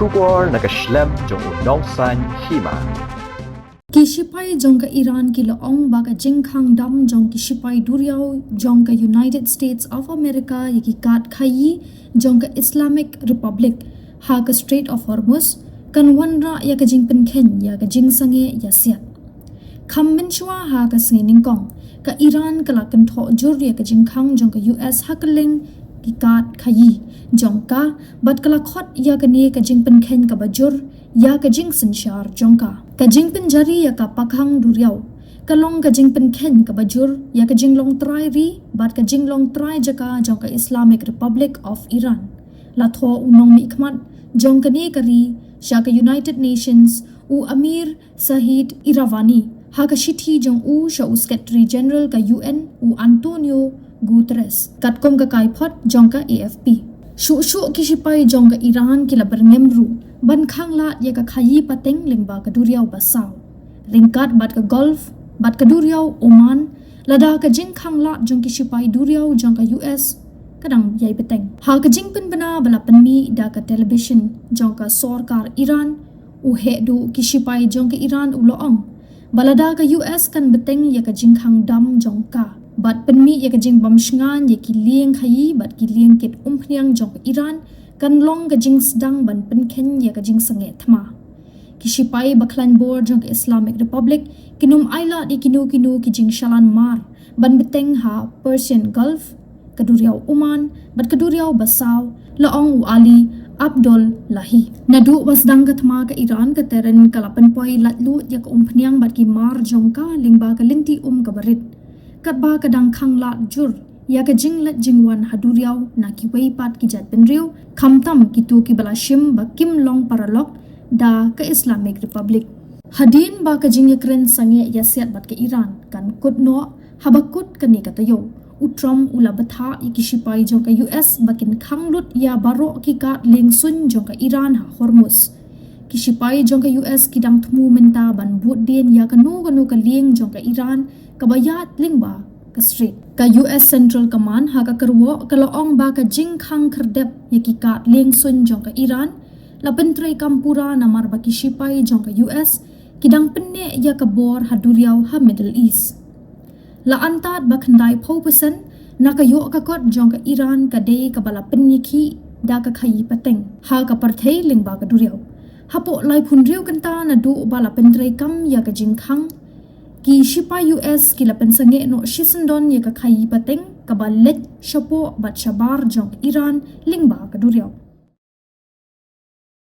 Shubor nakaslem jong unong san hima. Kishipai jong ka Iran ki laong baga jingkhang dam jong kishipai duriao jong ka United States of America yaki kat khayi jong ka Islamic Republic ha ka Strait of Hormuz kan wanra ya ka jing penkhen ya ka jing sange ya siat kham min chua ha ka singi ningkong ka Iran kala kan tho jur ya ka jingkhang jong ka US ha ka ling ki kat khayi jong ka bat kala khot ya ka ne ka jing penkhen ka bajur ya ka jing senshar jong ka jing penjari ya ka pakhang duriau kalong ka jing penkhen ka bajur ya ka jing long trai ri bat ka jing long trai jaka jong ka Islamic Republic of Iran la tho unong mi khmat jong ka ne kari sha ka United Nations u Amir Sahid Iravani ha ka shithi jong u sha u Secretary General ka UN u Antonio Guterres katkom ka kai phot jong ka AFP shu ki sipai jong ka Iran ki la bernemru ban khang la ya ka khayi pateng lengba ka duriau basau ringkat bat ka Gulf bat ka duriau Oman lada ka jing khang la jong ki sipai duriau jong ka US kadang yai peteng ha ka jing pen bana bala penmi da ka television jong ka sarkar Iran u he du ki sipai jong ka Iran u loong balada ka US kan beteng ya ka jing khang dam jong ka bat penmi ya ka jing bam shngan ya ki lieng khayi bat ki lieng kit khniang jong ka Iran kan long ka jing sedang ban penkhen ya ka jing sange thma ki sipai bakhlan bor jong ka Islamic Republic kinum aila di kinu ki jing shalan mar ban beteng ha Persian Gulf kaduriau Oman bat kaduriau Basau laong u Ali Abdul Lahi nadu wasdang ka thma ka Iran ka teren kalapan poi latlu ya ka phniang bat ki mar jong ka lingba ka linti ka barit kat ba ka dang khang lat jur ya ka jinglat jingwan haduriau na ki wei pat ki jat penriu khamtam ki tu ki bala shim ba kim long paralok da ka Islamic Republic hadin ba ka jing kren sange yasiat bat ka Iran kan kutno habakut ka ni ka tayo utrom ula batha ki sipai jong ka US bakin khanglut ya baro ki ka lengsun jong ka Iran ha Hormuz ki sipai jong ka US ki dang thmu menta ban but den ya ka nu ka leng jong ka Iran ka bayat lingba ka street ka US Central Command ha ka karwo ka laong ba ka jing khang khardep yaki ka leng sun jong ka Iran la pentrai kampura na mar ba ki sipai jong ka US kidang penne ya ka bor haduriau ha Middle East la antat ba khandai phopesen na ka yo ka kot jong ka Iran ka de ka bala penni khi da ka khayi pateng ha ka parthei ling ba ka duriau hapo lai phunriu kan ta na du bala pentrai kam ya ka jing khang ki sipa US ki la pensange no shisendon ya ka khayi pateng ka balet shapo bat shabar jong Iran lingba ka duriau